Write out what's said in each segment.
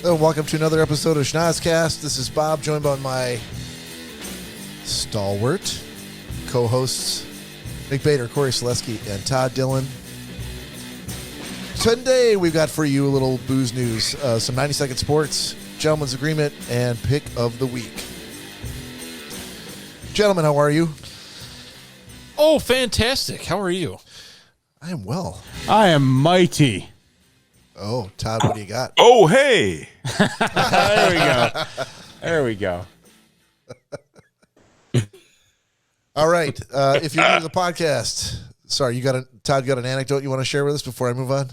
Welcome to another episode of Schnozzcast. This is Bob, joined by my stalwart co-hosts, Nick Bader, Cory, and Todd Dillon. Today, we've got for you a little booze news, some 90-second sports, gentleman's agreement, and pick of the week. Gentlemen, how are you? Oh, fantastic. How are you? I am well. I am mighty. Oh, Todd, what do you got? Oh, hey. There we go. There we go. All right. If you're new to the podcast, sorry, Todd, got an anecdote you want to share with us before I move on?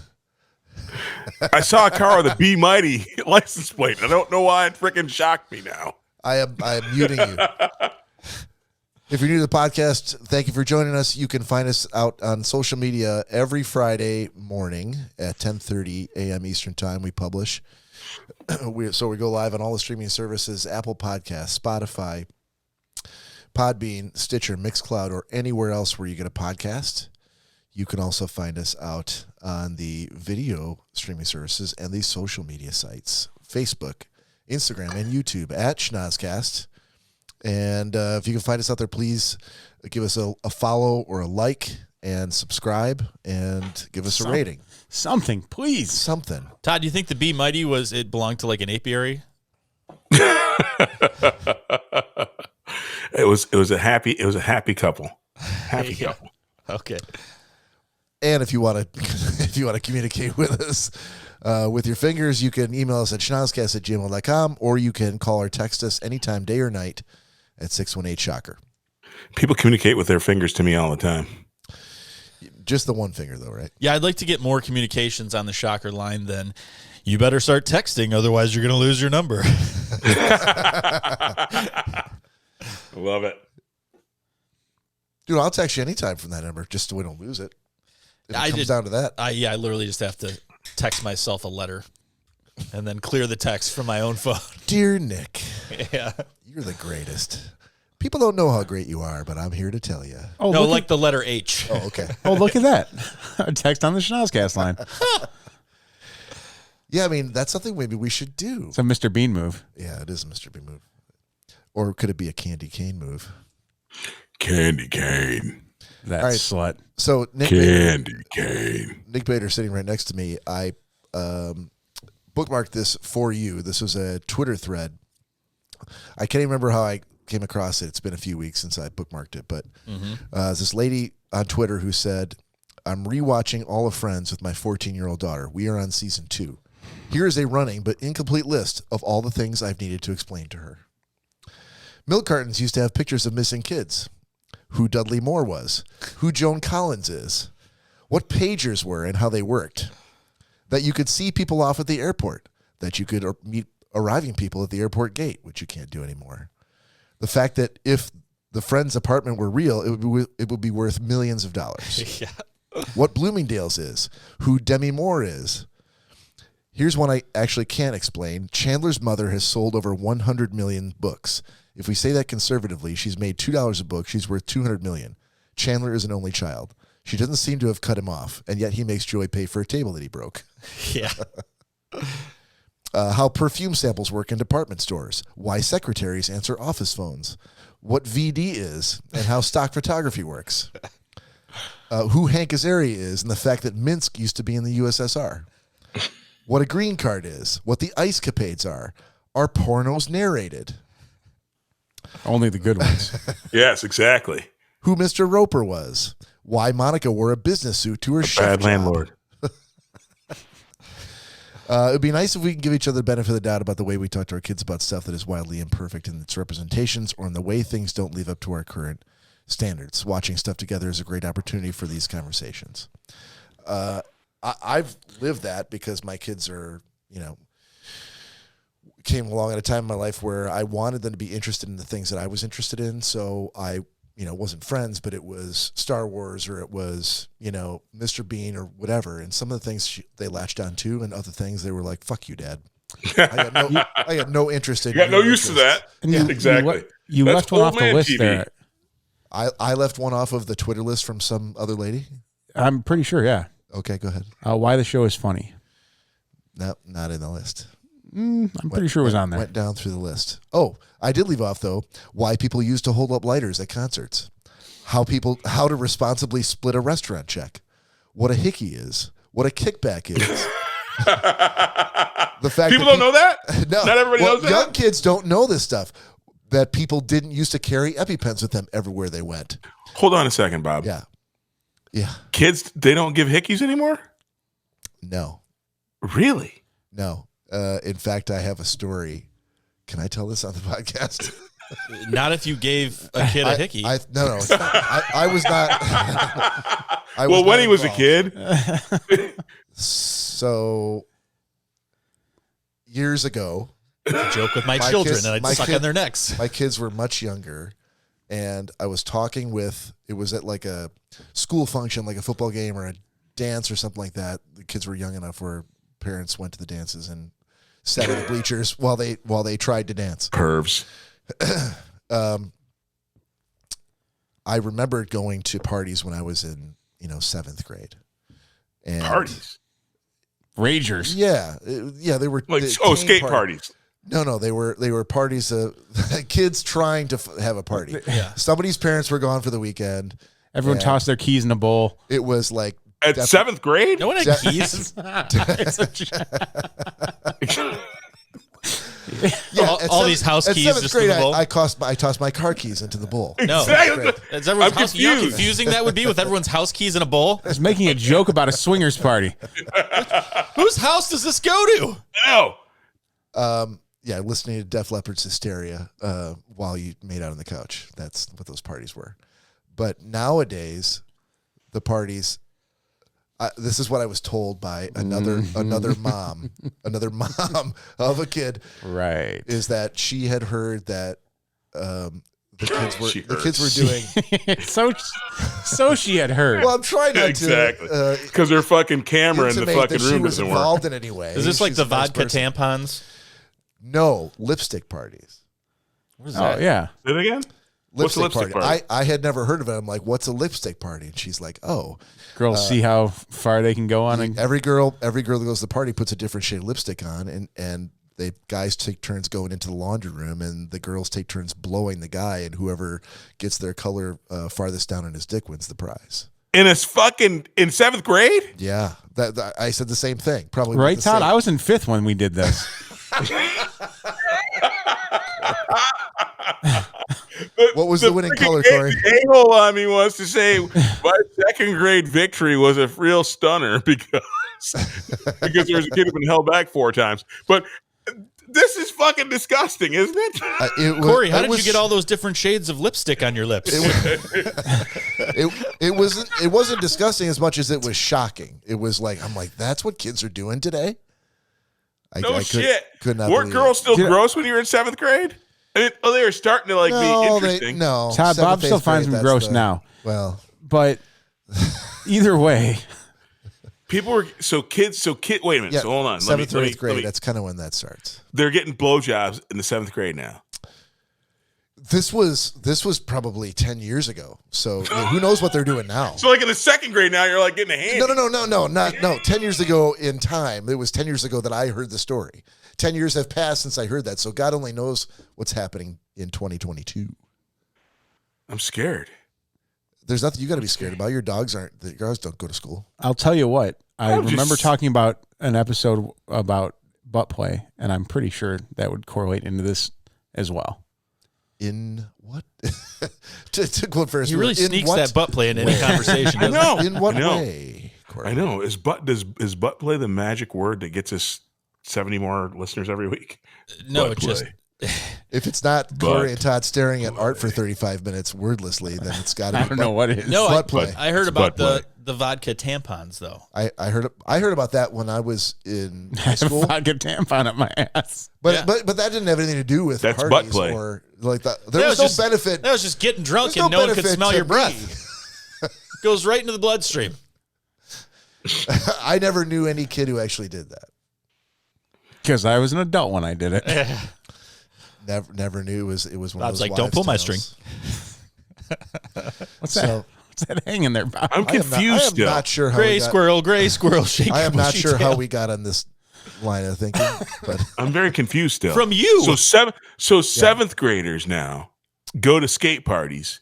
I saw a car with a Be Mighty license plate. I don't know why it freaking shocked me now. I am muting you. If you're new to the podcast, thank you for joining us. You can find us out on social media every Friday morning at 10:30 a.m. Eastern Time. We publish. We go live on all the streaming services, Apple Podcasts, Spotify, Podbean, Stitcher, Mixcloud, or anywhere else where you get a podcast. You can also find us out on the video streaming services and the social media sites, Facebook, Instagram, and YouTube at Schnozzcast. And if you can find us out there, please give us a follow or a like and subscribe and give us a rating. Something, please. Something. Todd, do you think the Be Mighty belonged to like an apiary? It was a happy couple. Happy couple. Okay. And if you want to communicate with us with your fingers, you can email us at schnozzcast@gmail.com, or you can call or text us anytime, day or night, at 618-SHOCKER. People communicate with their fingers to me all the time. Just the one finger, though, right? Yeah, I'd like to get more communications on the Shocker line than you better start texting, otherwise you're going to lose your number. Love it. Dude, I'll text you anytime from that number, just so we don't lose it. If it comes down to that. I literally just have to text myself a letter and then clear the text from my own phone. Dear Nick, Yeah. you're the greatest. People don't know how great you are, but I'm here to tell you. Oh, No, like the letter H. Oh, okay. Oh, look at that. A text on the Schnozzcast line. Yeah, I mean, that's something maybe we should do. It's a Mr. Bean move. Yeah, it is a Mr. B move. Or could it be a Candy Cane move? Candy cane. That All right. slut. So Nick Bader sitting right next to me. I bookmarked this for you. This was a Twitter thread. I can't even remember how I came across it. It's been a few weeks since I bookmarked it. But there's this lady on Twitter who said, I'm rewatching all of Friends with my 14-year-old daughter. We are on season 2. Here is a running but incomplete list of all the things I've needed to explain to her. Milk cartons used to have pictures of missing kids. Who Dudley Moore was. Who Joan Collins is. What pagers were and how they worked. That you could see people off at the airport. That you could meet arriving people at the airport gate, which you can't do anymore. The fact that if the friend's apartment were real, it would be worth millions of dollars. Yeah. What Bloomingdale's is. Who Demi Moore is. Here's one I actually can't explain. Chandler's mother has sold over 100 million books. If we say that conservatively, she's made $2 a book. She's worth $200 million. Chandler is an only child. She doesn't seem to have cut him off, and yet he makes Joy pay for a table that he broke. Yeah. How perfume samples work in department stores. Why secretaries answer office phones. What VD is, and how stock photography works. Who Hank Azaria is, and the fact that Minsk used to be in the USSR. What a green card is. What the ice capades are. Are pornos narrated? Only the good ones. Yes, exactly. Who Mr. Roper was. Why Monica wore a business suit to her chef Bad job. landlord. It would be nice if we can give each other the benefit of the doubt about the way we talk to our kids about stuff that is wildly imperfect in its representations or in the way things don't live up to our current standards. Watching stuff together is a great opportunity for these conversations. I've lived that because my kids are, came along at a time in my life where I wanted them to be interested in the things that I was interested in. So I, wasn't Friends, but it was Star Wars, or it was, Mr. Bean or whatever. And some of the things they latched on to, and other things they were like, fuck you, Dad. I got no interest in. You got no use to that. Yeah, exactly. You left one off the list TV. there. I left one off of the Twitter list from some other lady. I'm pretty sure, yeah. Okay, go ahead. Why the show is funny. No, not in the list. I'm pretty sure it was on there. Went down through the list. Oh, I did leave off, though, why people used to hold up lighters at concerts. How to responsibly split a restaurant check. What a hickey is. What a kickback is. The fact People don't know that? No. Not everybody knows that? Young kids don't know this stuff. That people didn't used to carry EpiPens with them everywhere they went. Hold on a second, Bob. Yeah. Kids, they don't give hickeys anymore? No. Really? No. In fact, I have a story. Can I tell this on the podcast? Not if you gave a kid a hickey. No. It's not. I was not. When he was a kid. So, years ago. A joke with my children, kids, and I'd suck on their necks. My kids were much younger, and I was talking with, it was at like a school function, like a football game or a dance or something like that. The kids were young enough where parents went to the dances and sat in the bleachers while they tried to dance. Pervs. I remember going to parties when I was in, 7th grade. And Parties? Ragers. Yeah, they were Like, teen skate parties. No, they were parties of kids trying to have a party. Yeah. Somebody's parents were gone for the weekend. Everyone tossed their keys in a bowl. It was like At 7th grade? No one had keys. all these house at keys 7th just grade, in the bowl. I tossed my car keys into the bowl. No. Exactly. Is everyone's I'm house, you know how confused. confusing that would be with everyone's house keys in a bowl? I was making a joke about a swingers party. Whose house does this go to? No. Yeah, listening to Def Leppard's Hysteria while you made out on the couch. That's what those parties were. But nowadays, the parties. This is what I was told by another mom of a kid. Right. Is that she had heard that the kids were doing. so she had heard. Well, I'm trying not Exactly. to Because their fucking camera in the intimate fucking that she room was doesn't work. involved in any way. Is this like She's the a nice vodka person. tampons? No, lipstick parties. What is Oh, that? yeah. Say it again? What's a lipstick party? I had never heard of it. I'm like, what's a lipstick party? And she's like, oh, Girls see how far they can go on. And every girl that goes to the party puts a different shade of lipstick on, and they guys take turns going into the laundry room, and the girls take turns blowing the guy, and whoever gets their color farthest down in his dick wins the prize. In 7th grade? Yeah, that I said the same thing. Probably right, the Todd? same- I was in 5th when we did this. What was the winning color, freaking Cory? A-hole on me wants to say my 2nd grade victory was a real stunner because there was a kid who'd been held back 4 times. But this is fucking disgusting, isn't it? Corey, how did you get all those different shades of lipstick on your lips? It wasn't disgusting as much as it was shocking. It was like, I'm like, that's what kids are doing today? Shit. Could not Weren't believe girls it. still gross when you were in 7th grade? I mean, they were starting to be interesting. No, Todd, Bob 7th, still 8th finds grade, them that's gross now. Well, But either way, People were kids. Wait a minute. yeah, So hold on. 7th or 8th grade. That's kind of when that starts. They're getting blowjobs in the 7th grade now. This was probably 10 years ago. So who knows what they're doing now? So like in the 2nd grade now, you're like getting a hand. No. 10 years ago in time. It was 10 years ago that I heard the story. 10 years have passed since I heard that. So God only knows what's happening in 2022. I'm scared. There's nothing you got to be scared about. Your dogs don't go to school. I'll tell you what. I I'm remember just- talking talking about an episode about butt play, and I'm pretty sure that would correlate into this as well. In what? to quote Ferris, He really in sneaks what that butt play into any conversation. I doesn't know. In what I know. way, Cory? I know. Is butt play the magic word that gets us 70 more listeners every week? he? No, Butt it's just play. If it's not Cory and Todd staring at art for 35 minutes wordlessly, then it's got to be. I don't know what it is. No, butt play. I heard about the vodka tampons though. I heard about that when I was in high school. Vodka tampon up my ass. But that didn't have anything to do with That's parties butt play. or like that. There was no benefit. That was just getting drunk There's and no no one could benefit smell to your me. breath. Goes right into the bloodstream. I never knew any kid who actually did that. Because I was an adult when I did it. Never knew it was one Bob's of those. like, don't pull my string. What's that? What's that hanging there, Bob? I'm confused. I am not sure how Gray squirrel, shake. I am not bushy sure tail. how we got on this line of thinking, but I'm very confused still. From you. So seventh graders now go to skate parties.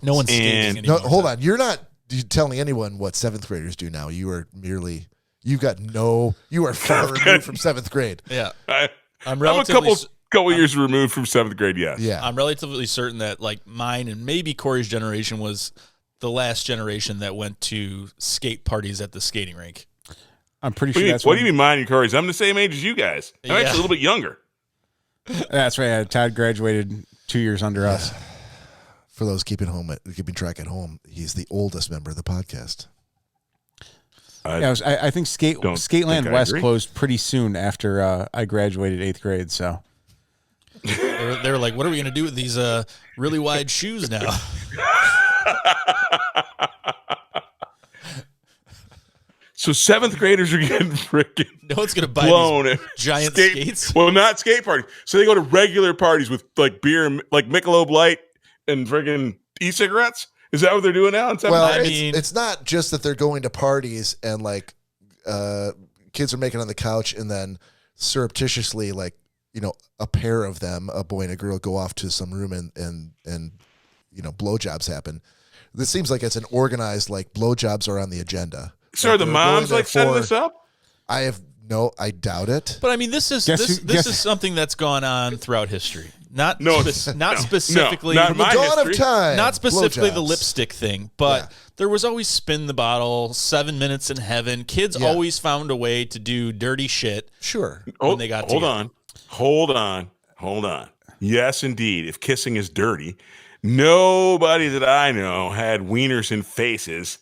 No one's skating And- anymore. no, hold on. You're not telling anyone what seventh graders do now. You are merely. You are far removed from seventh grade. Yeah, I'm I'm a relatively. couple years removed from seventh grade. Yes. Yeah. I'm relatively certain that like mine and maybe Corey's generation was the last generation that went to skate parties at the skating rink. I'm pretty sure that's What do you mean, mine and Cory's? I'm the same age as you guys. I'm actually a little bit younger. That's right. Todd graduated 2 years under us. For those keeping track at home, he's the oldest member of the podcast. I think Skateland think I West agree. closed pretty soon after I graduated 8th grade. So They were like, "What are we going to do with these really wide shoes now?" So seventh graders are getting freaking No one's going to buy blown these at giant skates. Well, not skate parties. So they go to regular parties with like beer, like Michelob Light and friggin' e-cigarettes. Is that what they're doing now? In seventh Well, grade? it's not just that they're going to parties and like kids are making on the couch and then surreptitiously like a pair of them, a boy and a girl, go off to some room and blowjobs happen. This seems like it's an organized like blowjobs are on the agenda. So Like, are the they're moms going like setting there this up? I doubt it. But I mean, this is something that's gone on throughout history. Not specifically not From my the dawn history. of time. Not specifically the blowjobs. lipstick thing, but there was always spin the bottle, 7 minutes in heaven. Kids always found a way to do dirty shit. Sure. When they got together. Hold on. Yes, indeed. If kissing is dirty, nobody that I know had wieners in faces.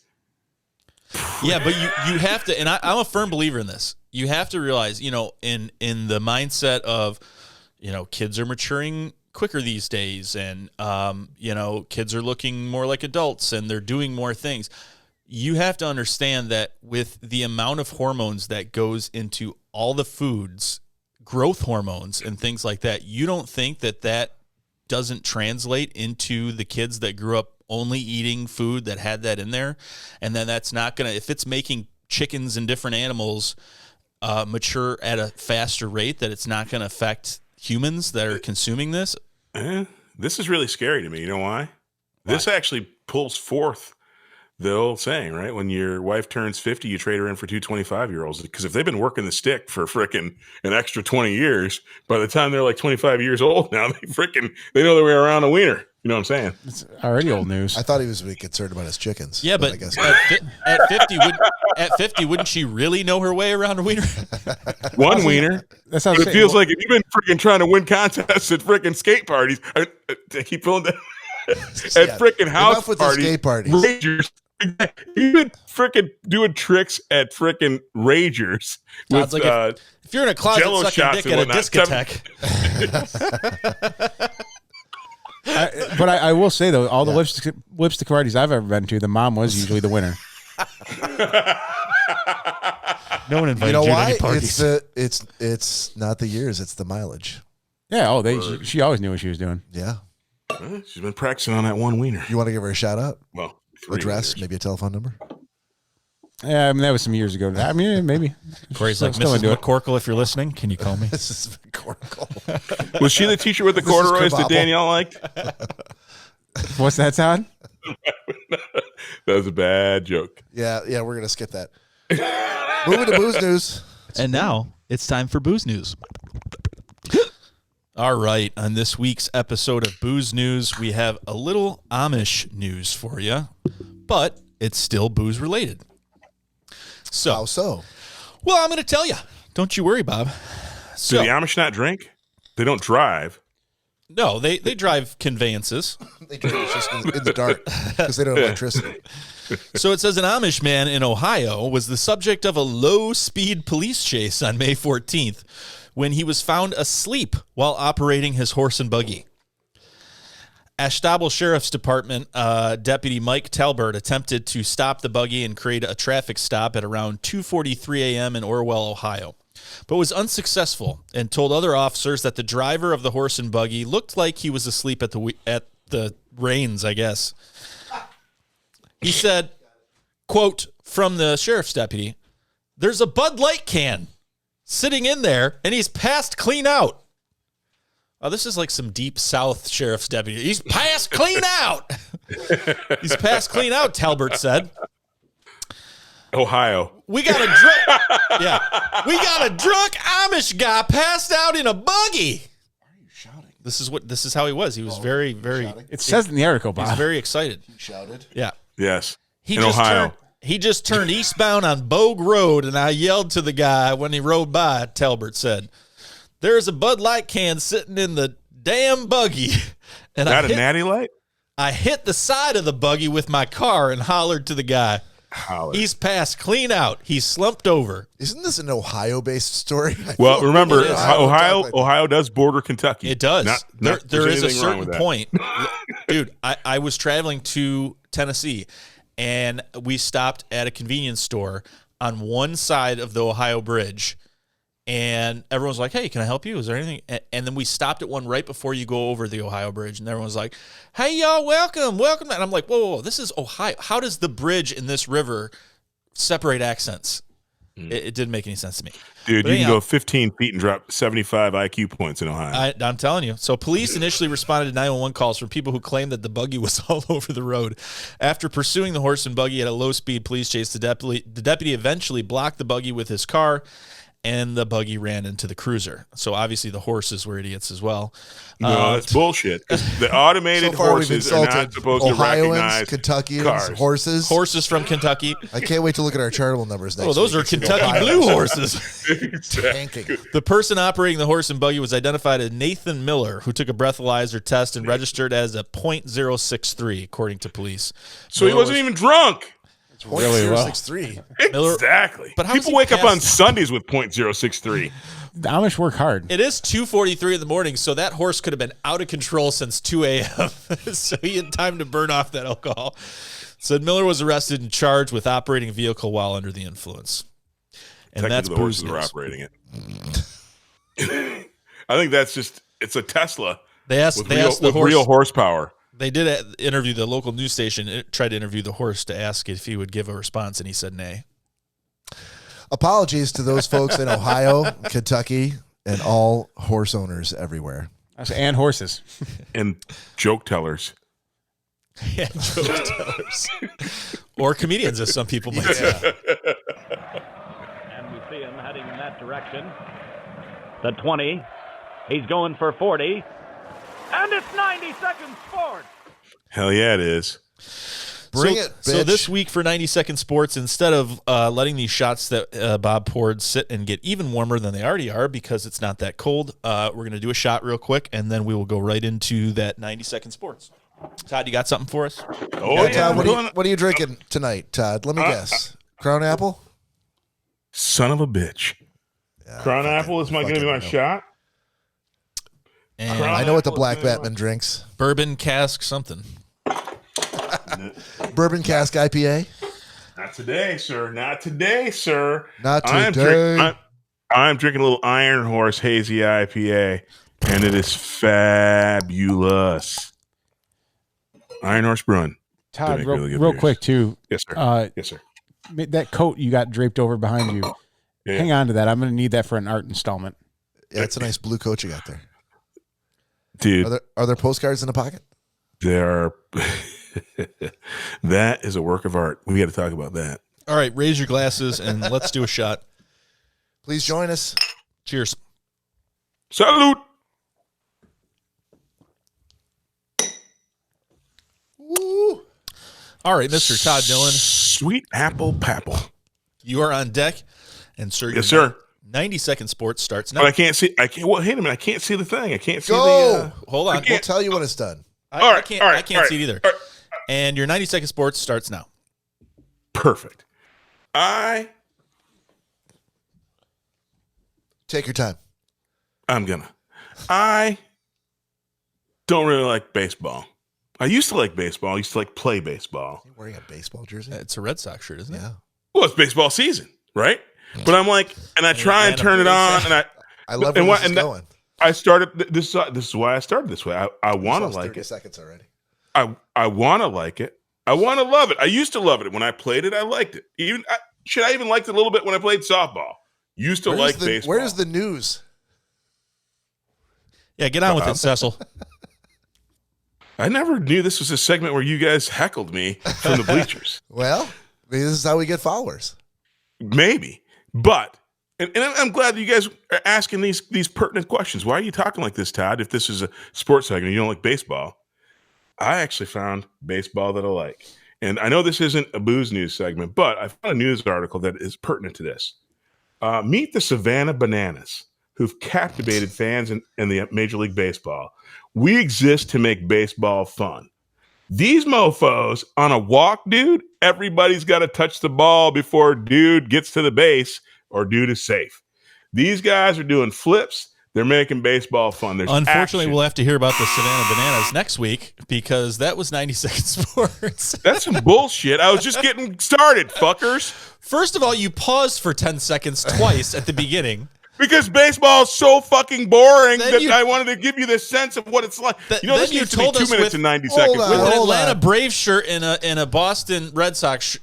Yeah, but you have to, and I'm a firm believer in this. You have to realize, in the mindset of, kids are maturing quicker these days, and kids are looking more like adults, and they're doing more things. You have to understand that with the amount of hormones that goes into all the foods, growth hormones and things like that, you don't think that doesn't translate into the kids that grew up only eating food that had that in there, and then that's not gonna, if it's making chickens and different animals mature at a faster rate, that it's not gonna affect humans that are consuming this. This is really scary to me. You know why? This actually pulls forth the old saying, right? When your wife turns 50, you trade her in for two 25-year-olds. Because if they've been working the stick for frickin' an extra 20 years, by the time they're like 25 years old now, they know their way around a wiener. You know what I'm saying? it's already old news. I thought he was really concerned about his chickens. Yeah, but I guess at 50, wouldn't she really know her way around a wiener? One wiener. That sounds. But it feels like if you've been freaking trying to win contests at freaking skate parties, I keep pulling that at freaking house enough with the parties, skate parties. ragers. You've been freaking doing tricks at freaking ragers Todd's with like, if you're in a closet Jell-O sucking shots dick and at a whatnot. discotheque. But I will say though, all the lipstick parties I've ever been to, the mom was usually the winner. No one invited You know you to why? any parties. It's not the years, it's the mileage. Yeah. Oh, she always knew what she was doing. Yeah. She's been practicing on that one wiener. You want to give her a shout out? Well, 3 Address, wieners. maybe a telephone number? Yeah, I mean that was some years ago. I mean maybe. Corey's like, Still Mrs. into it. McCorkle, if you're listening, can you call me? This is McCorkle. Was she the teacher with the This is corduroys that Kabobble. Danielle liked? What's that, Todd? That was a bad joke. Yeah, we're gonna skip that. Moving to booze news. And now it's time for Booze News. All right. On this week's episode of Booze News, we have a little Amish news for you, but it's still booze related. How so? Well, I'm going to tell you. Don't you worry, Bob. Do So, the Amish not drink? They don't drive. No, they drive conveyances. They drive just in the dark because they don't have electricity. So it says an Amish man in Ohio was the subject of a low-speed police chase on May 14th when he was found asleep while operating his horse and buggy. Ashtabel Sheriff's Department Deputy Mike Talbert attempted to stop the buggy and create a traffic stop at around 2:43 a.m. in Orwell, Ohio, but was unsuccessful and told other officers that the driver of the horse and buggy looked like he was asleep at the reins, I guess. He said, quote, from the sheriff's deputy, "There's a Bud Light can sitting in there, and he's passed clean out." Oh, this is like some deep South sheriff's deputy. He's passed clean out. He's passed clean out, Talbert said. Ohio. We got a drunk Amish guy passed out in a buggy. Why are you shouting? This is how he was. He was very, very. Shouting? It says in the article, Bob. He's very excited. He shouted. Yeah. Yes. He in just Ohio. He just turned eastbound on Bogue Road, and I yelled to the guy when he rode by, Talbert said, "There's a Bud Light can sitting in the damn buggy." And Not a natty light? I hit the side of the buggy with my car and hollered to the guy. He's passed clean out. He's slumped over. Isn't this an Ohio-based story? Well, remember, Ohio Ohio does border Kentucky. It does. There is a anything wrong with certain that. point. Dude, I was traveling to Tennessee, and we stopped at a convenience store on one side of the Ohio Bridge. And everyone's like, "Hey, can I help you? Is there anything?" And then we stopped at one right before you go over the Ohio Bridge. And everyone's like, "Hey, y'all, welcome. And I'm like, whoa, this is Ohio. How does the bridge in this river separate accents? It didn't make any sense to me. Dude, But you anyhow, can go 15 feet and drop 75 IQ points in Ohio. I'm telling you. So police initially responded to 911 calls from people who claimed that the buggy was all over the road. After pursuing the horse and buggy at a low-speed police chase, the deputy eventually blocked the buggy with his car, and the buggy ran into the cruiser. So obviously the horses were idiots as well. No, that's bullshit. 'Cause the automated So far, we've horses are not insulted supposed to Ohioans, recognize Kentuckians, cars. horses. Horses from Kentucky. I can't wait to look at our charitable numbers next Oh, those week. are Kentucky blue horses. Tanking. The person operating the horse and buggy was identified as Nathan Miller, who took a breathalyzer test and registered as a .063, according to police. So he wasn't even drunk. Really well. 0.063. Miller- Exactly. But how does People he wake up pass- on Sundays with .063. The Amish work hard. It is 2:43 in the morning, so that horse could have been out of control since 2 a.m. So he had time to burn off that alcohol. Said Miller was arrested and charged with operating a vehicle while under the influence. And that's Technically, the horses booze were news. operating it. I think that's just, it's a Tesla They asked with the horse. real horsepower. They did interview the local news station. Tried to interview the horse to ask if he would give a response, and he said nay. Apologies to those folks in Ohio, Kentucky, and all horse owners everywhere. And horses. And joke tellers. Yeah, joke tellers. Or comedians, as some people might say. And we see him heading in that direction. The 20. He's going for 40. And it's 90 seconds forward. Hell yeah, it is. Bring it, bitch. So this week for 90-second sports, instead of letting these shots that Bob poured sit and get even warmer than they already are because it's not that cold, we're going to do a shot real quick, and then we will go right into that 90-second sports. Todd, you got something for us? Oh, yeah. Todd, what are you drinking tonight, Todd? Let me guess. Crown Apple? Son of a bitch. Crown fucking- Apple is going to be my fucking shot. And I know what the Black Batman drinks. bourbon cask something. Bourbon Cask IPA? Not today, sir. Not today, sir. Not I'm today. I'm drinking a little Iron Horse Hazy IPA, and it is fabulous. Iron Horse Brewing. Todd, make real, really good real beers. quick, too. Yes, sir. Yes, sir. That coat you got draped over behind you, Yeah. hang on to that. I'm going to need that for an art installment. Yeah, it's a nice blue coat you got there. Dude, Are there postcards in the pocket? there are. That is a work of art. We got to talk about that. All right, raise your glasses, and let's do a shot. Please join us. Cheers. Salute. Woo. All right, Mr. Todd Dillon, Sweet apple papple. you are on deck. And, sir, Yes, sir. 90-second sports starts But now. I can't see. Well, wait a minute. I can't see the thing. I can't see Go! Hold on. We'll tell you when it's done. I can't see it either. And your 90-second sports starts now. Perfect. Take your time. I don't really like baseball. I used to like baseball. I used to like play baseball. You're wearing a baseball jersey? It's a Red Sox shirt, isn't it? Yeah. Well, it's baseball season, right? But I'm like, and I try and turn it on, and I love where this is going. I started. This is why I started this way. I want to like 30 it. seconds already. I want to like it. I want to love it. I used to love it when I played it. I liked it. I even liked it a little bit when I played softball. Used to like baseball. Where's the news? Yeah, get on with it, Cecil. I never knew this was a segment where you guys heckled me from the bleachers. Well, maybe this is how we get followers. Maybe, but and I'm glad that you guys are asking these pertinent questions. Why are you talking like this, Todd? If this is a sports segment, and you don't like baseball. I actually found baseball that I like, and I know this isn't a booze news segment, but I found a news article that is pertinent to this. Meet the Savannah Bananas, who've captivated fans in the Major League Baseball. We exist to make baseball fun. These mofos on a walk, dude, everybody's got to touch the ball before dude gets to the base or dude is safe. These guys are doing flips. They're making baseball fun. There's Unfortunately, action. we'll have to hear about the Savannah Bananas next week because that was 90-second sports. That's some bullshit. I was just getting started, fuckers. First of all, you paused for 10 seconds twice at the beginning. Because baseball is so fucking boring Then that you- I wanted to give you this sense of what it's like. Th- You know, then this you needs to be told 2 us minutes with- and 90 Hold seconds. on. With an Hold Atlanta on. Braves shirt and a Boston Red Sox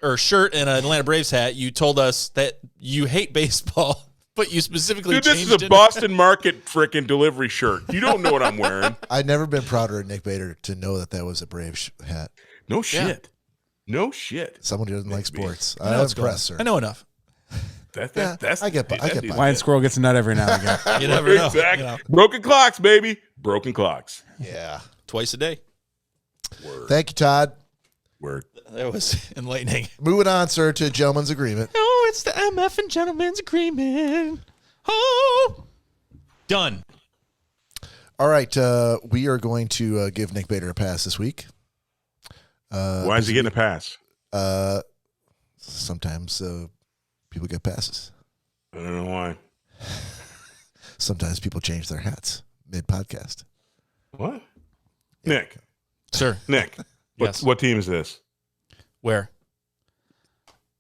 or shirt and an Atlanta Braves hat, you told us that you hate baseball, but you specifically Dude, this changed is a it. Boston Market frickin' delivery shirt. You don't know what I'm wearing. I've never been prouder of Nick Bader to know that was a Braves hat. No shit. No shit. Someone who doesn't like sports. I know I'm what's going on. impressed, sir. I know enough. That's I get by. Lion squirrel gets a nut every now and again. You never know. Exactly. You know, Broken clocks, baby. Broken clocks. Yeah. twice a day. Thank you, Todd. Word. That was enlightening. Moving on, sir, to gentleman's agreement. Oh, it's the MF and Gentleman's Agreement. Oh, done. All right. We are going to give Nick Bader a pass this week. Why is he getting a pass? Sometimes people get passes. I don't know why. Sometimes people change their hats mid-podcast. What? Nick. Sir, Nick. Yes. What team is this? where?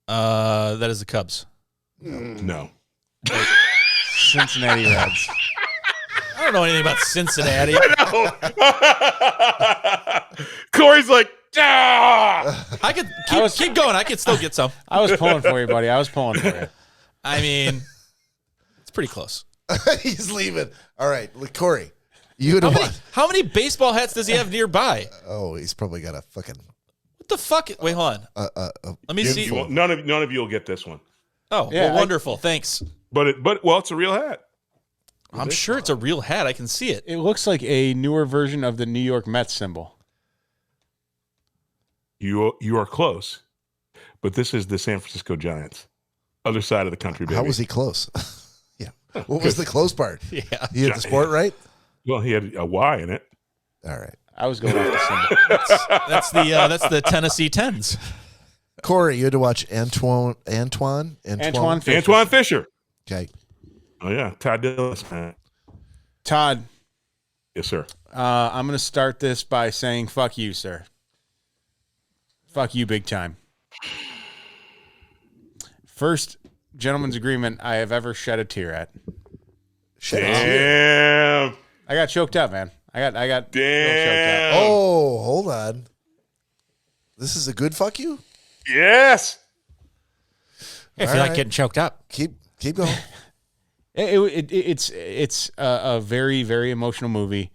That is the Cubs. No. Cincinnati Reds. I don't know anything about Cincinnati. Corey's like, ah! I could keep going. I could still get some. I was pulling for you, buddy. I was pulling for you. I mean, it's pretty close. He's leaving. All right. Look, Cory, you would have won. How many baseball hats does he have nearby? Oh, he's probably got a fucking. What the fuck? Wait, hold on. Let me see. None of you will get this one. Oh, Yeah, well, wonderful. Thanks. But it's a real hat. I'm sure it's a real hat. I can see it. It looks like a newer version of the New York Mets symbol. You are close, but this is the San Francisco Giants, other side of the country, baby. How was he close? Yeah. What was the close part? Yeah. He had the sport right? Well, he had a Y in it. All right. I was going off the symbol. That's the Tennessee Tens. Cory, you had to watch Antoine Fisher. Antoine Fisher. Okay. Oh yeah, Todd Dillis, man. Todd, Yes, sir. I'm going to start this by saying fuck you, sir. Fuck you big time. First gentleman's agreement I have ever shed a tear at. Damn. I got choked up, man. I got real choked Damn. up. Oh, hold on. This is a good fuck you? Yes. If All you like right. getting choked up. Keep going. It's a very, very emotional movie,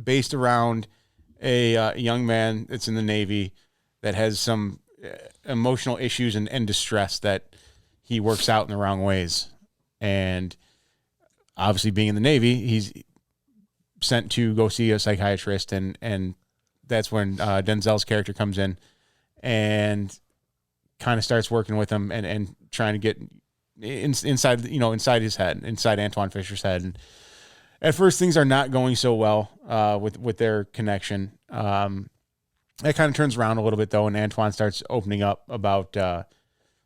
based around a young man that's in the Navy that has some emotional issues and distress that he works out in the wrong ways. And obviously being in the Navy, he's sent to go see a psychiatrist, and that's when Denzel's character comes in and kind of starts working with him and trying to get inside his head, inside Antoine Fisher's head. And at first, things are not going so well with their connection. It kind of turns around a little bit though, and Antoine starts opening up about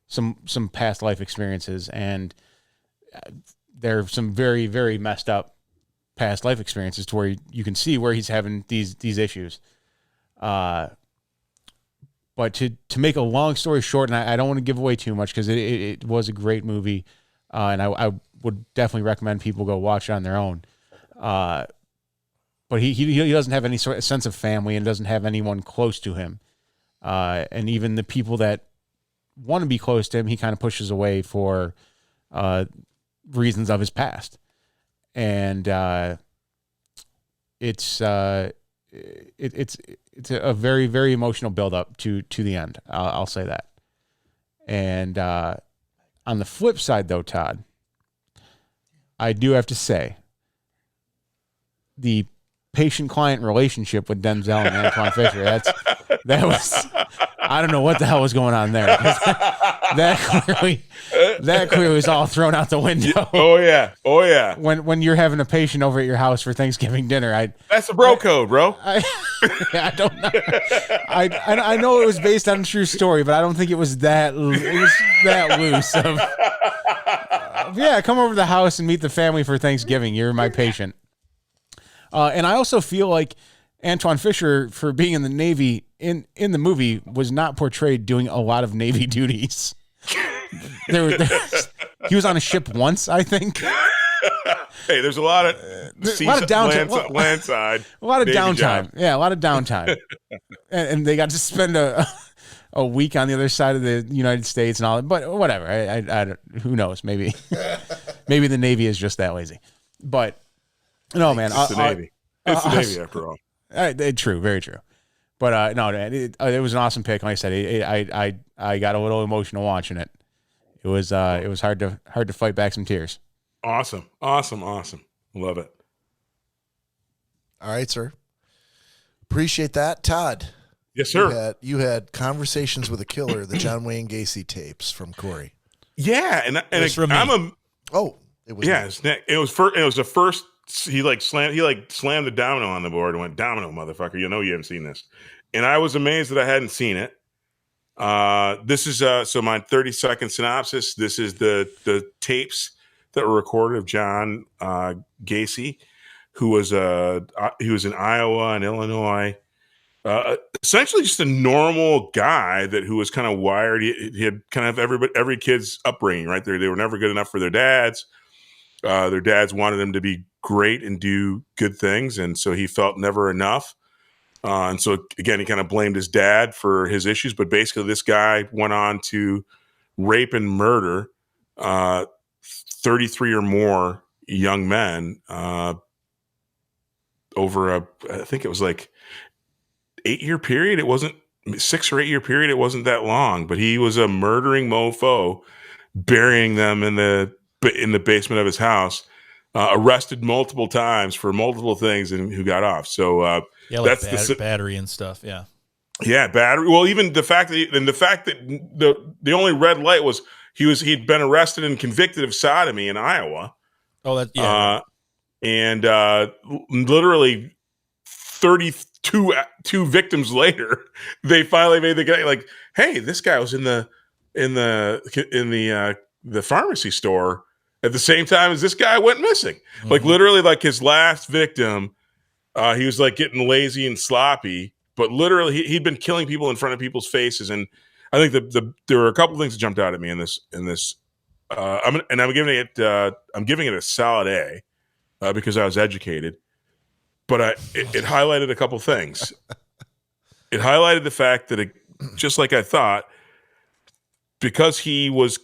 some past life experiences, and there are some very, very messed up past life experiences to where you can see where he's having these issues. But to make a long story short, and I don't want to give away too much because it was a great movie, and I would definitely recommend people go watch it on their own. But he doesn't have any sort of sense of family and doesn't have anyone close to him. And even the people that want to be close to him, he kind of pushes away for reasons of his past. And it's a very, very emotional buildup to the end. I'll say that. And on the flip side, though, Todd, I do have to say the patient-client relationship with Denzel and Antoine Fisher. That was I don't know what the hell was going on there. That clearly was all thrown out the window. Oh yeah. When you're having a patient over at your house for Thanksgiving dinner, that's the bro code, bro. I don't know. I know it was based on a true story, but I don't think it was that loose. Yeah, come over to the house and meet the family for Thanksgiving. You're my patient. And I also feel like Antoine Fisher, for being in the Navy in the movie, was not portrayed doing a lot of Navy duties. He was on a ship once, I think. Hey, there's a lot of downtime. Landside. A lot of Navy downtime. job. Yeah, a lot of downtime. and they got to spend a week on the other side of the United States and all that. But whatever. I who knows? Maybe the Navy is just that lazy. But no, man. It's the Navy. It's the Navy after all. True, very true. But no, it was an awesome pick. Like I said, I got a little emotional watching it. It was hard to fight back some tears. Awesome. Love it. All right, sir. Appreciate that, Todd. Yes, sir. You had Conversations with a Killer, the John Wayne Gacy tapes from Cory. Yeah, and it was the first. He slammed the domino on the board and went, "Domino, motherfucker! You know you haven't seen this." And I was amazed that I hadn't seen it. This is so my 30-second synopsis. This is the tapes that were recorded of John Gacy, who was in Iowa and Illinois. Essentially just a normal guy who was kind of wired. He had kind of every kid's upbringing, right? They were never good enough for their dads. Their dads wanted them to be great and do good things, and so he felt never enough. And so again, he kind of blamed his dad for his issues. But basically, this guy went on to rape and murder 33 or more young men over I think it was like 8-year period. It wasn't 6 or 8 year period. It wasn't that long, but he was a murdering mofo, burying them in the basement of his house, arrested multiple times for multiple things, and who got off. So that's the battery and stuff. Yeah, battery. Well, even the fact that the only red light was he'd been arrested and convicted of sodomy in Iowa. Oh, that yeah. And literally 32 victims later, they finally made the guy like, hey, this guy was in the pharmacy store at the same time as this guy went missing. Mm-hmm. Like literally, like his last victim, he was like getting lazy and sloppy, but literally he'd been killing people in front of people's faces. And I think there were a couple of things that jumped out at me in this. I'm giving it a solid A because I was educated, but it highlighted a couple things. It highlighted the fact that just like I thought, because he was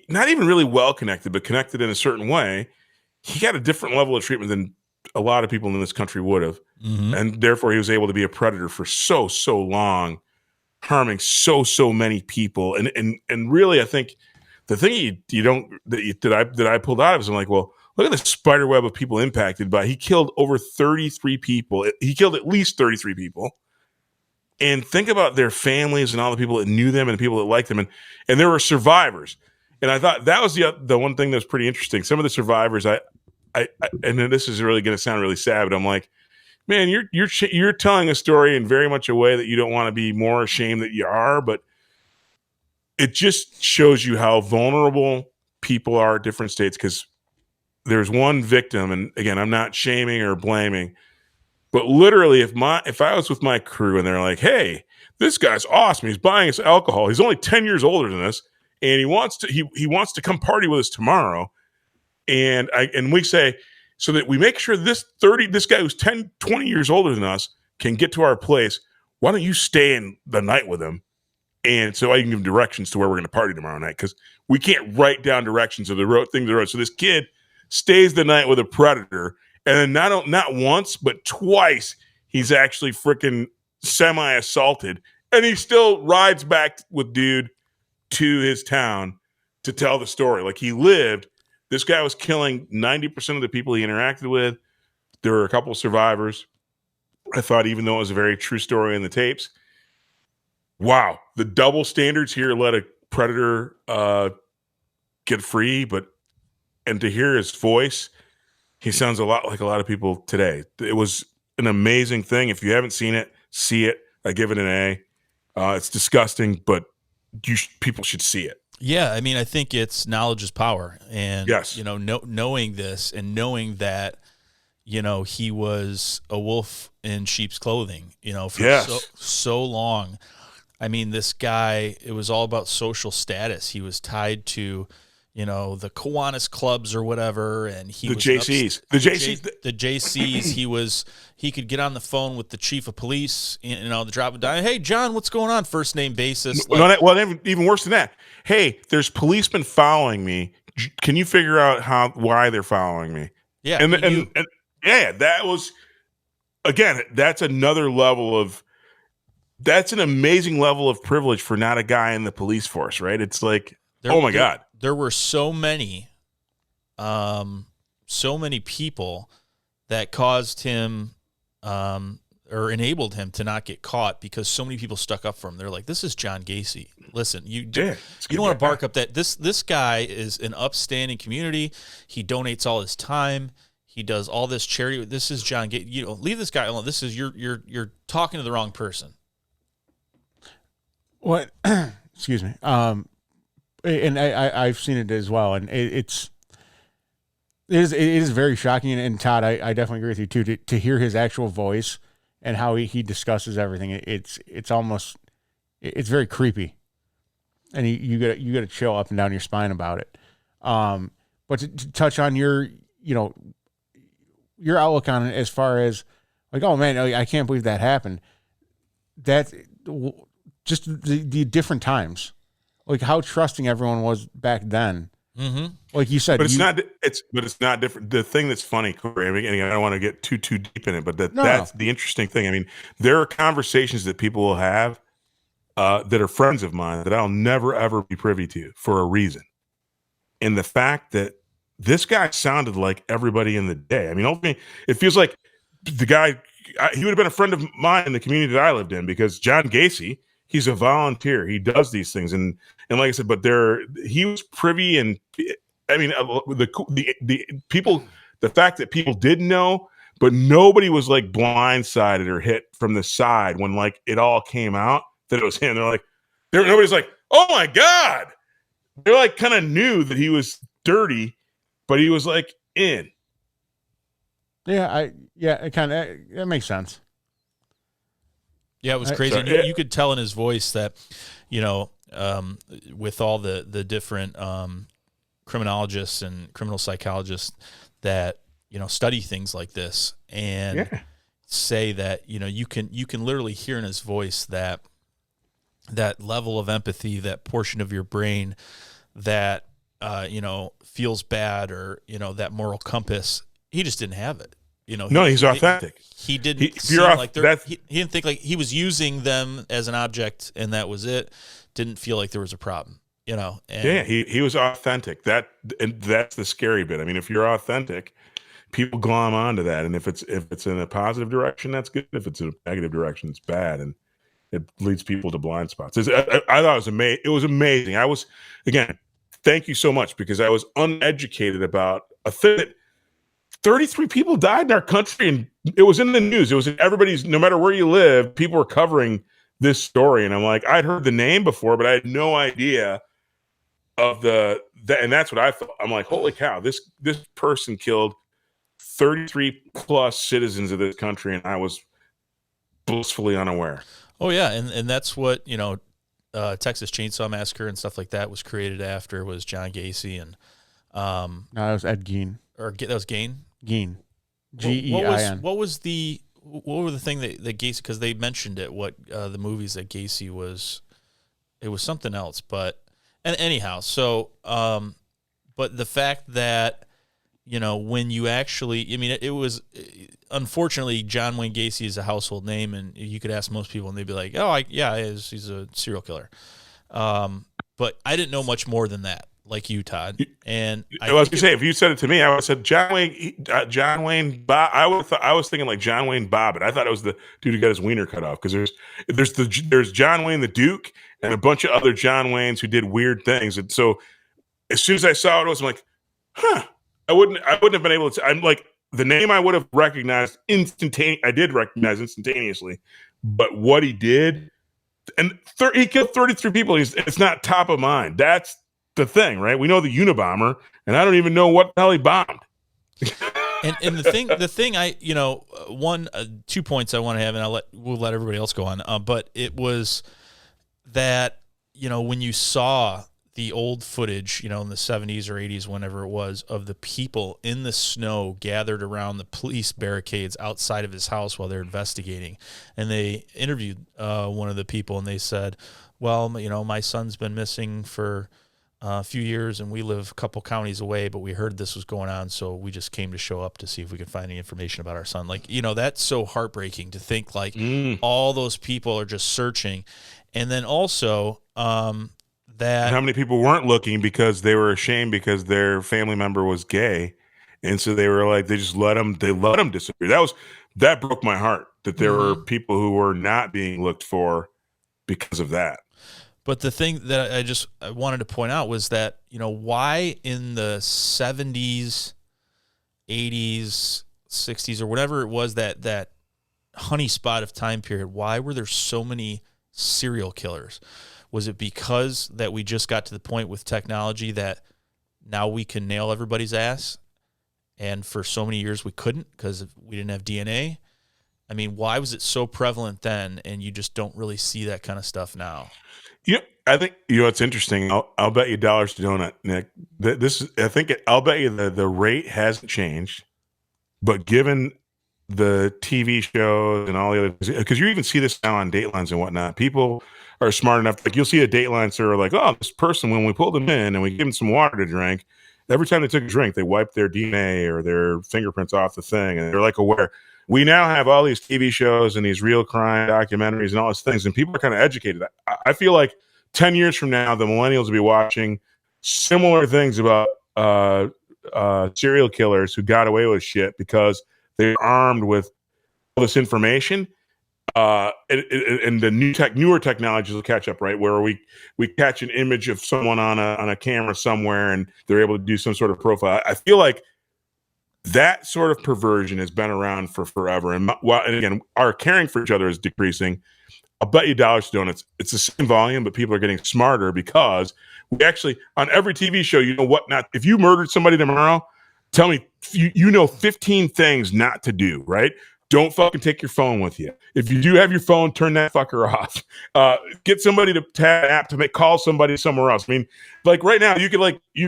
not even really well connected, but connected in a certain way, he got a different level of treatment than a lot of people in this country would have. Mm-hmm. And therefore he was able to be a predator for so long, harming so many people. And really, I think the thing that I pulled out of is I'm like, well, look at the spider web of people impacted by, he killed over 33 people. He killed at least 33 people. And think about their families and all the people that knew them and the people that liked them. And there were survivors. And I thought that was the one thing that was pretty interesting. Some of the survivors, I and then this is really going to sound really sad, but I'm like, man, you're telling a story in very much a way that you don't want to be more ashamed that you are, but it just shows you how vulnerable people are at different states. Because there's one victim, and again, I'm not shaming or blaming, but literally, if I was with my crew and they're like, "Hey, this guy's awesome. He's buying us alcohol. He's only 10 years older than us, and he wants to come party with us tomorrow," and we say, so that we make sure this guy who's 10, 20 years older than us can get to our place. Why don't you stay in the night with him? And so I can give him directions to where we're going to party tomorrow night, because we can't write down directions of the road. So this kid stays the night with a predator, and then not once but twice he's actually freaking semi-assaulted, and he still rides back with dude to his town to tell the story. Like, he lived. This guy was killing 90% of the people he interacted with. There were a couple of survivors. I thought, even though it was a very true story in the tapes, wow, the double standards here let a predator get free, and to hear his voice, he sounds a lot like a lot of people today. It was an amazing thing. If you haven't seen it, see it. I give it an A. It's disgusting, but people should see it. Yeah, I mean, I think it's knowledge is power, and yes, knowing this and knowing that, he was a wolf in sheep's clothing, for so long. I mean, this guy, it was all about social status. He was tied to, the Kiwanis clubs or whatever, and the JCs. The JCs. He could get on the phone with the chief of police, the drop of dime. Hey, John, what's going on? First name basis. Even worse than that. Hey, there's policemen following me. Can you figure out why they're following me? Yeah, and yeah, that was, again, that's another level of. That's an amazing level of privilege for not a guy in the police force, right? It's like, oh my God. There were so many people that caused him or enabled him to not get caught, because so many people stuck up for him. They're like, this is John Gacy. Listen, you don't want to bark up that. This guy is an upstanding community. He donates all his time. He does all this charity. This is John Gacy. Leave this guy alone. This is you're talking to the wrong person. What? Excuse me. And I've seen it as well, and it is very shocking. And Todd, I definitely agree with you too. To hear his actual voice and how he discusses everything, it's very creepy, and you get to chill up and down your spine about it. But to touch on your outlook on it, as far as like, oh man, I can't believe that happened. That just the different times. Like how trusting everyone was back then. Mm-hmm. Like you said, but it's not different. The thing that's funny, Cory, I mean, I don't want to get too deep in it, but that's the interesting thing. I mean, there are conversations that people will have that are friends of mine that I'll never ever be privy to for a reason. And the fact that this guy sounded like everybody in the day. I mean, ultimately, it feels like the guy. He would have been a friend of mine in the community that I lived in, because John Gacy. He's a volunteer. He does these things, and like I said, but he was privy, and I mean the people. The fact that people did know, but nobody was like blindsided or hit from the side when like it all came out that it was him. Nobody's like, oh my God. They're like kind of knew that he was dirty, but he was like in. Yeah, it makes sense. Yeah, it was crazy. You could tell in his voice that, with all the different criminologists and criminal psychologists that, study things like this and say that, you can literally hear in his voice that level of empathy, that portion of your brain that, feels bad, or, that moral compass. He just didn't have it. He's authentic. He didn't seem like he didn't think like he was using them as an object, and that was it. Didn't feel like there was a problem, And he was authentic. And that's the scary bit. I mean, if you're authentic, people glom onto that, and if it's in a positive direction, that's good. If it's in a negative direction, it's bad, and it leads people to blind spots. I thought it was amazing. It was amazing. I was, again, thank you so much, because I was uneducated about a thing that 33 people died in our country, and it was in the news. It was in everybody's, no matter where you live, people were covering this story. And I'm like, I'd heard the name before, but I had no idea of and that's what I thought. I'm like, holy cow, this person killed 33 plus citizens of this country, and I was blissfully unaware. Oh yeah, and that's what, Texas Chainsaw Massacre and stuff like that was created after, was John Gacy and no, that was Ed Gein. Or that was Gein? Gein. Gein. What were the thing that Gacy, because they mentioned it, what the movies that Gacy was, it was something else, but and anyhow, so but the fact that, when you actually, it was, unfortunately, John Wayne Gacy is a household name, and you could ask most people and they'd be like, oh, he's a serial killer. But I didn't know much more than that, like you, Todd. And I was going to say, if you said it to me, I would have said John Wayne Bob. I was thinking like John Wayne Bobbitt. I thought it was the dude who got his wiener cut off, because there's John Wayne the Duke and a bunch of other John Waynes who did weird things. And so as soon as I saw it, I was like, huh. I wouldn't have been able to. I'm like, the name I would have recognized I did recognize instantaneously, but what he did, and he killed 33 people. It's not top of mind. That's the thing, right? We know the Unabomber, and I don't even know what the hell he bombed. and the thing I, 2 points I want to have, and we'll let everybody else go on. But it was that, when you saw the old footage, in the 70s or 80s, whenever it was, of the people in the snow gathered around the police barricades outside of his house while they're investigating. And they interviewed one of the people, and they said, well, my son's been missing for a few years, and we live a couple counties away, but we heard this was going on, so we just came to show up to see if we could find any information about our son. Like, that's so heartbreaking to think, like, all those people are just searching. And then also, that how many people weren't looking because they were ashamed because their family member was gay, and so they were like, they let him disappear. That broke my heart, that there were people who were not being looked for because of that. But the thing that I wanted to point out was that, why in the 70s, 80s, 60s, or whatever it was, that honey spot of time period, why were there so many serial killers? Was it because that we just got to the point with technology that now we can nail everybody's ass, and for so many years we couldn't because we didn't have DNA? I mean, why was it so prevalent then, and you just don't really see that kind of stuff now? I think it's interesting. I'll bet you dollars to donut, Nick. I'll bet you the rate hasn't changed, but given the TV shows and all the other, because you even see this now on Datelines and whatnot, people are smart enough. Like, you'll see a Dateline server like, oh, this person, when we pulled them in and we give them some water to drink, every time they took a drink, they wiped their DNA or their fingerprints off the thing, and they're like aware. We now have all these TV shows and these real crime documentaries and all these things, and people are kind of educated. I feel like 10 years from now, the millennials will be watching similar things about serial killers who got away with shit because they're armed with all this information. And the newer technologies will catch up, right? Where we catch an image of someone on a camera somewhere, and they're able to do some sort of profile. I feel like that sort of perversion has been around for forever. And again, our caring for each other is decreasing. I'll bet you dollars to donuts, it's the same volume, but people are getting smarter because we actually, on every TV show, what not. If you murdered somebody tomorrow, tell me, 15 things not to do, right? Don't fucking take your phone with you. If you do have your phone, turn that fucker off. Get somebody to tap to call somebody somewhere else. I mean, like right now, you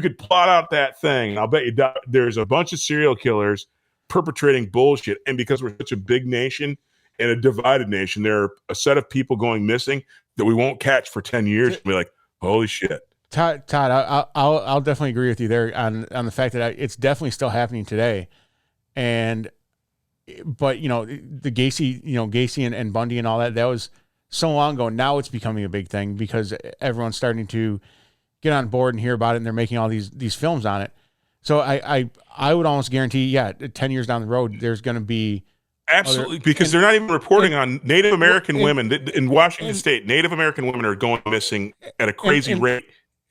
could plot out that thing. I'll bet you there's a bunch of serial killers perpetrating bullshit. And because we're such a big nation and a divided nation, there are a set of people going missing that we won't catch for 10 years. And be like, holy shit. Todd, I'll definitely agree with you there on the fact that it's definitely still happening today. But the Gacy and Bundy and all that was so long ago. Now it's becoming a big thing because everyone's starting to get on board and hear about it, and they're making all these films on it. So I would almost guarantee, 10 years down the road, there's going to be absolutely, because they're not even reporting on Native American women in Washington State. Native American women are going missing at a crazy rate.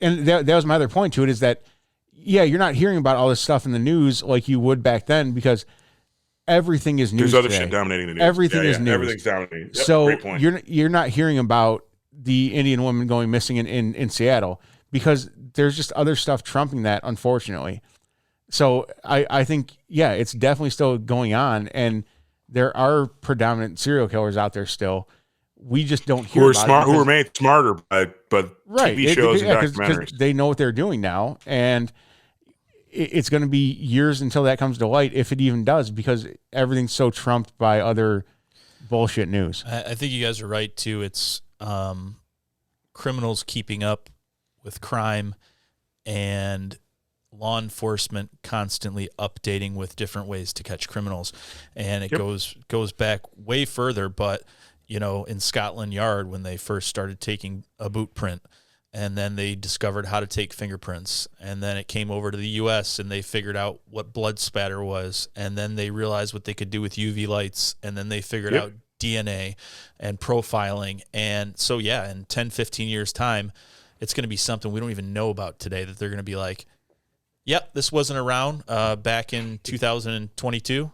and that was my other point to it, is that, yeah, you're not hearing about all this stuff in the news like you would back then, because everything is news. There's other today. shit dominating the news. Everything is news. Everything's dominating. Yep, So great point. you're not hearing about the Indian woman going missing in Seattle, because there's just other stuff trumping that, unfortunately. So I think, yeah, it's definitely still going on, and there are predominant serial killers out there still. We just don't hear about who are made smarter by right. TV shows and Because documentaries. they know what they're doing now, and it's going to be years until that comes to light, if it even does, because everything's so trumped by other bullshit news. I think you guys are right too. It's criminals keeping up with crime, and law enforcement constantly updating with different ways to catch criminals. And it goes back way further, but in Scotland Yard, when they first started taking a boot print, and then they discovered how to take fingerprints, and then it came over to the US and they figured out what blood spatter was, and then they realized what they could do with UV lights, and then they figured out DNA and profiling. And so, yeah, in 10, 15 years time, it's going to be something we don't even know about today, that they're going to be like, yep, this wasn't around back in 2022,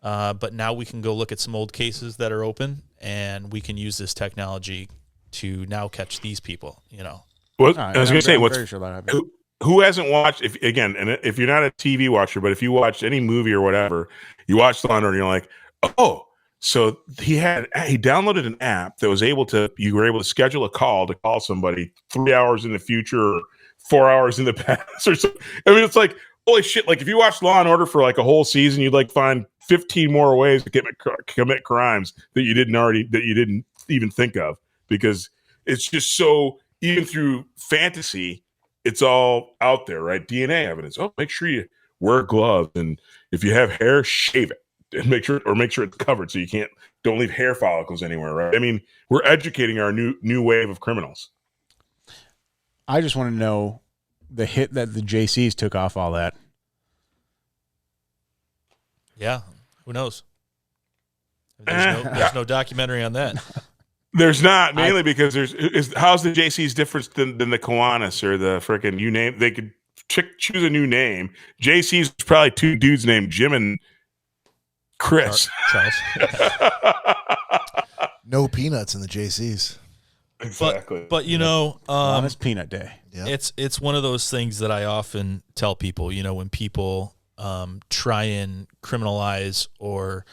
but now we can go look at some old cases that are open, and we can use this technology to now catch these people, Well, I was going to say, who hasn't watched, if you're not a TV watcher, but if you watched any movie or whatever, you watch Law & Order and you're like, oh, so he downloaded an app that was you were able to schedule a call to call somebody 3 hours in the future or 4 hours in the past or something. I mean, it's like, holy shit. Like, if you watch Law & Order for like a whole season, you'd find 15 more ways to commit crimes that you didn't even think of, because it's just so, even through fantasy, it's all out there, right? DNA evidence. Oh, make sure you wear gloves, and if you have hair, shave it, and make sure it's covered so you don't leave hair follicles anywhere, right? I mean, we're educating our new wave of criminals. I just want to know the hit that the JCs took off all that. Yeah, who knows? There's no documentary on that. There's not, mainly because how's the JC's different than the Kiwanis or the freaking, you name, they could choose a new name. JC's probably two dudes named Jim and Chris. Charles. No peanuts in the JCs. Exactly. But Honest Peanut Day. Yeah. It's one of those things that I often tell people, when people try and criminalize or,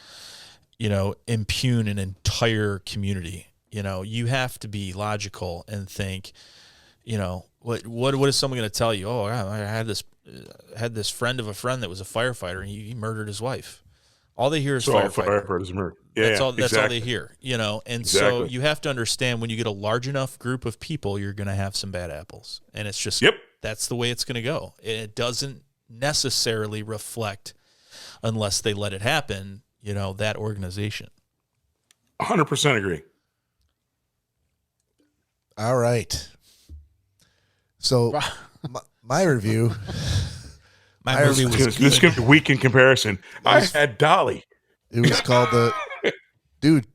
impugn an entire community. You have to be logical and think, what is someone going to tell you? Oh, I had this friend of a friend that was a firefighter, and he murdered his wife. All they hear is firefighter. Firefighters murder. That's all they hear, and so you have to understand, when you get a large enough group of people, you're going to have some bad apples, and it's just, that's the way it's going to go. It doesn't necessarily reflect, unless they let it happen, that organization. 100% agree. All right. So my review. Was this is going to be weak in comparison. I had Dolly. It was called It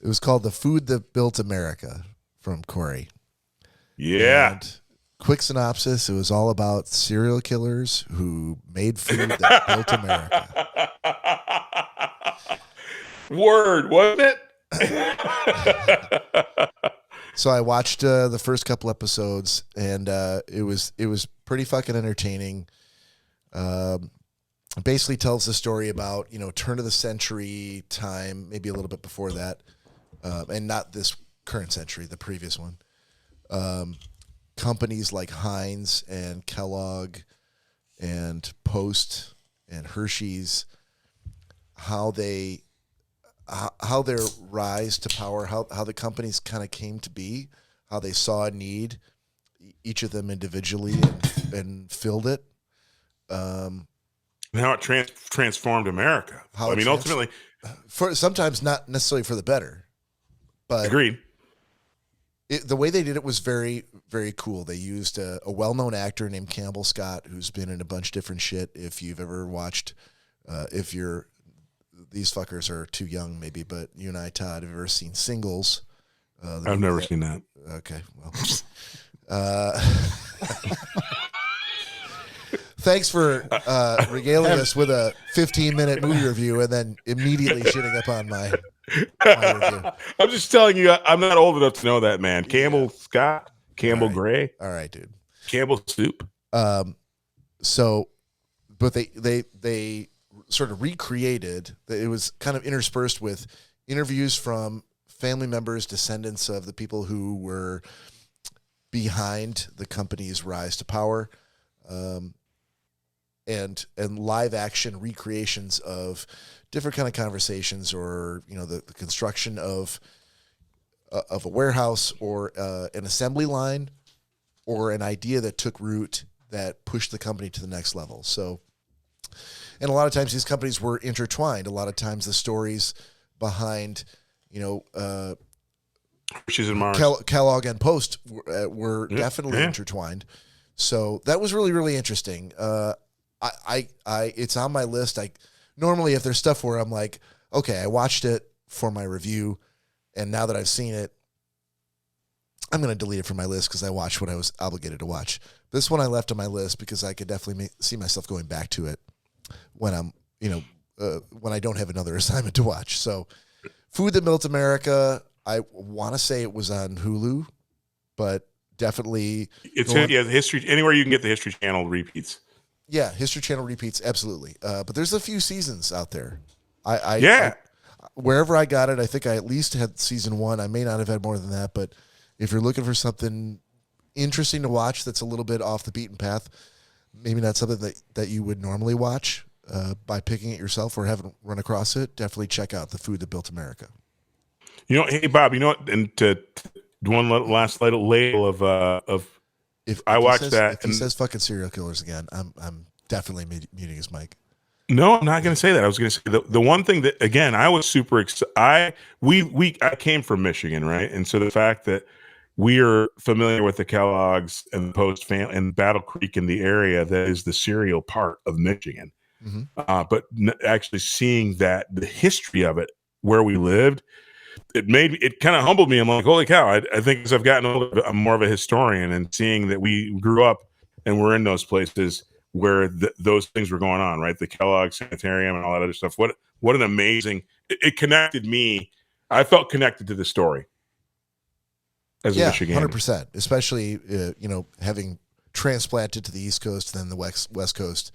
was called The Food That Built America from Cory. Yeah. And quick synopsis: it was all about serial killers who made food that built America. Word, wasn't it? So I watched the first couple episodes, and it was pretty fucking entertaining. Basically tells the story about, turn of the century time, maybe a little bit before that, and not this current century, the previous one. Companies like Heinz and Kellogg and Post and Hershey's, how their rise to power, how the companies kind of came to be, how they saw a need, each of them individually, and filled it. And how it transformed America. Ultimately, for sometimes not necessarily for the better, but agreed. The way they did it was very, very cool. They used a well-known actor named Campbell Scott, who's been in a bunch of different shit. If you've ever watched, these fuckers are too young maybe, but you and I, Todd, have ever seen Singles? I've never seen that. Okay, well. Thanks for regaling us with a 15-minute movie review and then immediately shitting up on my review. I'm just telling you, I'm not old enough to know that, man. Campbell Scott, Campbell Gray. All right, dude. Campbell Soup. So, but they sort of recreated. It was kind of interspersed with interviews from family members, descendants of the people who were behind the company's rise to power, and live action recreations of different kind of conversations, or the construction of a warehouse, or an assembly line, or an idea that took root that pushed the company to the next level. So, and a lot of times these companies were intertwined. A lot of times the stories behind, She's in Mars. Kellogg and Post were definitely intertwined. So that was really, really interesting. It's on my list. Normally if there's stuff where I'm like, okay, I watched it for my review, and now that I've seen it, I'm going to delete it from my list because I watched what I was obligated to watch. This one I left on my list because I could definitely see myself going back to it when I'm, when I don't have another assignment to watch. So, Food That Built America, I want to say it was on Hulu, but definitely It's the History, anywhere you can get the History Channel repeats. Yeah, History Channel repeats, absolutely. But there's a few seasons out there. Wherever I got it, I think I at least had season 1. I may not have had more than that, but if you're looking for something interesting to watch that's a little bit off the beaten path, maybe not something that you would normally watch by picking it yourself or haven't run across it, definitely check out The Food That Built America. Hey Bob, and to one last little label of if I watched that. If he says fucking serial killers again, I'm definitely muting his mic. No, I'm not going to say that. I was going to say the one thing that, again, I was super excited. I came from Michigan, right? And so the fact that we are familiar with the Kellogg's and the Post family and Battle Creek in the area that is the cereal part of Michigan. Mm-hmm. But actually seeing that the history of it where we lived, it kind of humbled me. I'm like, holy cow! I think as I've gotten older, I'm more of a historian, and seeing that we grew up and we're in those places where those things were going on, right? The Kellogg Sanitarium and all that other stuff. What an amazing! It connected me. I felt connected to the story as a Michigan. 100%. Especially having transplanted to the East Coast, then the West Coast.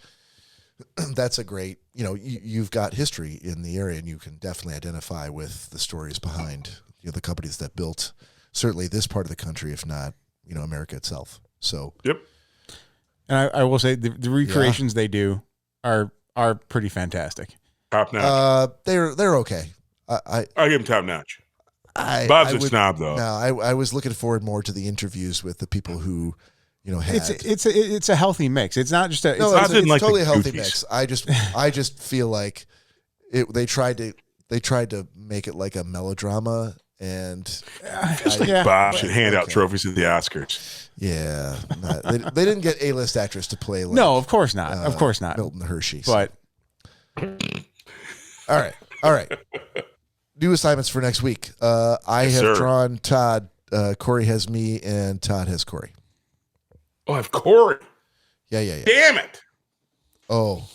That's a great, you've got history in the area, and you can definitely identify with the stories behind the companies that built certainly this part of the country, if not America itself. So yep. And I will say the recreations they do are pretty fantastic. Top notch. They're okay. I give them top notch. Bob's a snob though. No, I was looking forward more to the interviews with the people who had. It's a healthy mix. It's not just a. It's totally a healthy mix. I just feel like they tried to make it like a melodrama. And Bob should hand out trophies at the Oscars. Yeah, they didn't get A-list actress to play. No, of course not. Of course not. Milton Hershey. But all right. New assignments for next week. I have drawn Todd. Cory has me, and Todd has Cory. Oh, I have Cory. Yeah. Damn it! Oh,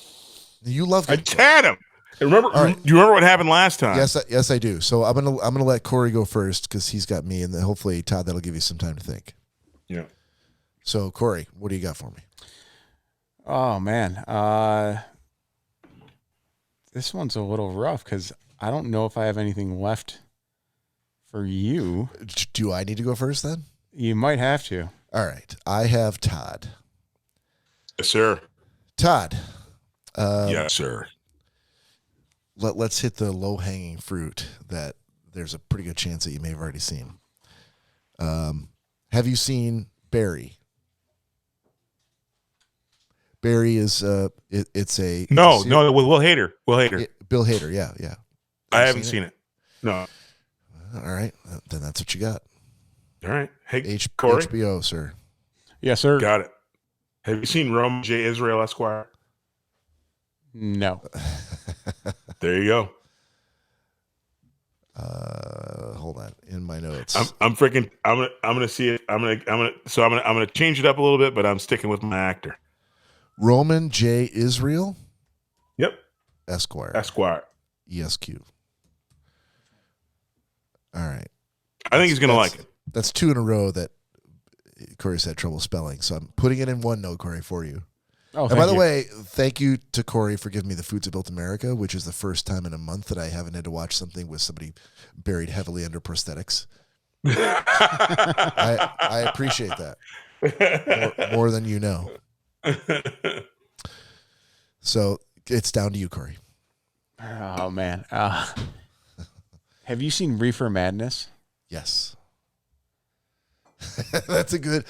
you love. I had him. Remember? Right. Do you remember what happened last time? Yes, I do. So I'm gonna let Cory go first because he's got me, and then hopefully Todd, that'll give you some time to think. Yeah. So Cory, what do you got for me? Oh man, this one's a little rough because I don't know if I have anything left for you. Do I need to go first then? You might have to. All right, I have Todd. Yes, sir. Todd. Yes, sir. Let's hit the low-hanging fruit that there's a pretty good chance that you may have already seen. Have you seen Barry? Barry is it's a no with Will Hader. Bill Hader, yeah. I haven't seen it. No. All right, then that's what you got. All right. Hey, Cory? HBO, sir. Yes, sir. Got it. Have you seen Rome J. Israel Esquire? No. There you go. Hold on, in my notes. I'm gonna see it. I'm gonna change it up a little bit, but I'm sticking with my actor. Roman J. Israel. Yep. Esquire. ESQ. All right. I think he's gonna like it. That's 2 in a row that Cory's had trouble spelling. So I'm putting it in one note, Cory, for you. Oh, and by the way, thank you to Cory for giving me The Foods That Built America, which is the first time in a month that I haven't had to watch something with somebody buried heavily under prosthetics. I appreciate that more than you know. So it's down to you, Cory. Oh, man. Have you seen Reefer Madness? Yes. That's a great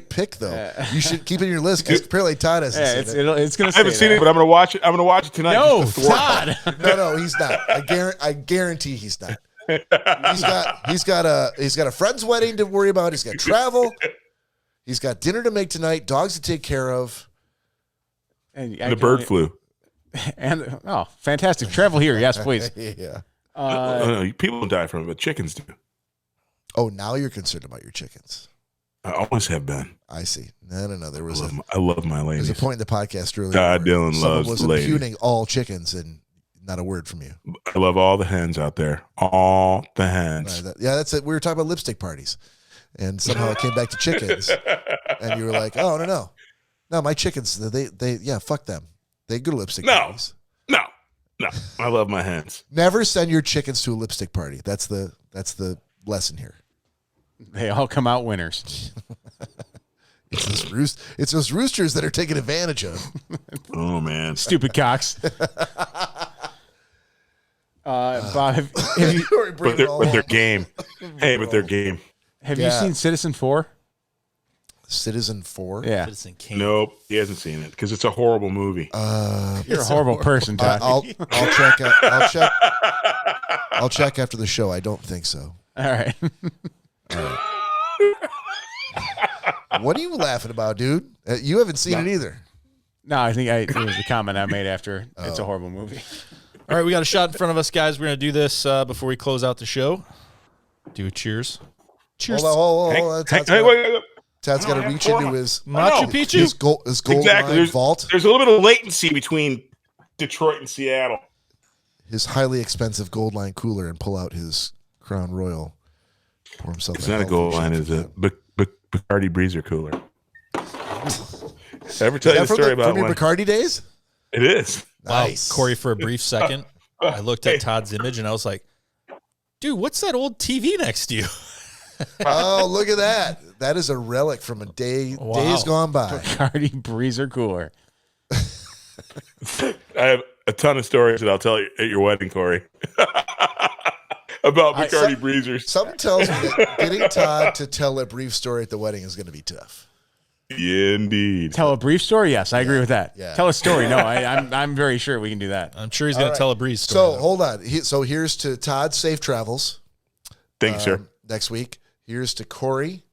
pick, though. You should keep it in your list because apparently Todd hasn't seen it. It's gonna. I haven't seen it, but I'm gonna watch it. I'm gonna watch it tonight. No, Todd. No, he's not. I guarantee he's not. He's got a friend's wedding to worry about. He's got travel. He's got dinner to make tonight. Dogs to take care of. And the bird flu. And fantastic travel here. Yes, please. Yeah. People don't die from it, but chickens do. Oh, now you're concerned about your chickens. I always have been. I see. No. I love my ladies. There's a point in the podcast earlier. God, Dylan loves was ladies. impugning all chickens, and not a word from you. I love all the hens out there. All the hens. That's it. We were talking about lipstick parties, and somehow it came back to chickens, and you were like, "Oh no, my chickens. They fuck them. They go to lipstick parties." No. I love my hens. Never send your chickens to a lipstick party. That's the lesson here. They all come out winners. It's those roosters that are taken advantage of. Oh man, stupid cocks. Bob, have you, but they're game. Hey, but they're game. Have you seen Citizen 4? Citizen 4? Yeah. Citizen King. Nope, he hasn't seen it because it's a horrible movie. You're a horrible person, Todd. I'll check. I'll check after the show. I don't think so. All right. What are you laughing about, dude? You haven't seen it either. No, I think it was the comment I made after. It's a horrible movie. All right, we got a shot in front of us, guys. We're going to do this before we close out the show. Do a cheers. Cheers. Hold on. Todd's got to reach into his Machu Picchu. His gold line vault. There's a little bit of latency between Detroit and Seattle. His highly expensive gold line cooler and pull out his Crown Royal. Pour himself. It's not a gold line. It's a Bacardi Breezer cooler. Ever tell you the story about from your Bacardi days? It is. Nice. Wow, Cory, for a brief second, I looked at Todd's image and I was like, dude, what's that old TV next to you? Oh, look at that. That is a relic from a days gone by. Bacardi Breezer cooler. I have a ton of stories that I'll tell you at your wedding, Cory. About Bacardi Breezers. Something tells me that getting Todd to tell a brief story at the wedding is going to be tough. Yeah, indeed. Tell a brief story? Yes, I agree with that. Yeah. Tell a story. No, I'm very sure we can do that. I'm sure he's going to tell a breeze story. So, hold on. So, here's to Todd, safe travels. Thank you, sir. Next week. Here's to Cory,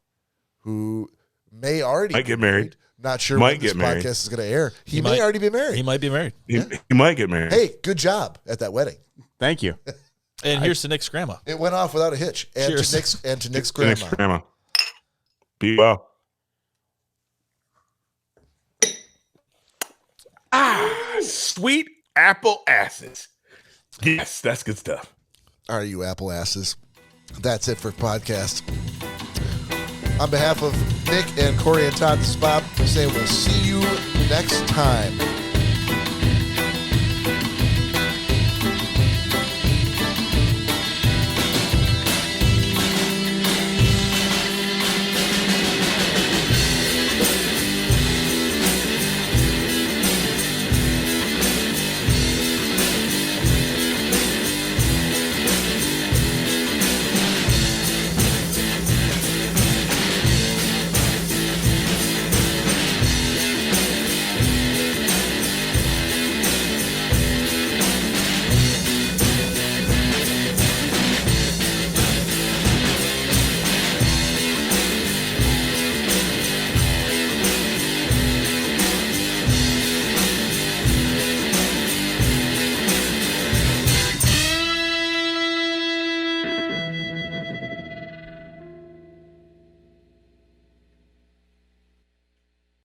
who may already get married. Not sure when this podcast is going to air. He may already be married. He might be married. He might get married. Hey, good job at that wedding. Thank you. And here's to Nick's grandma. It went off without a hitch. And Cheers. to Nick's grandma. Nick's grandma. Be well. Sweet apple asses. Yes, that's good stuff. All right, you apple asses. That's it for podcast. On behalf of Nick and Cory and Todd, this is Bob. We say we'll see you next time.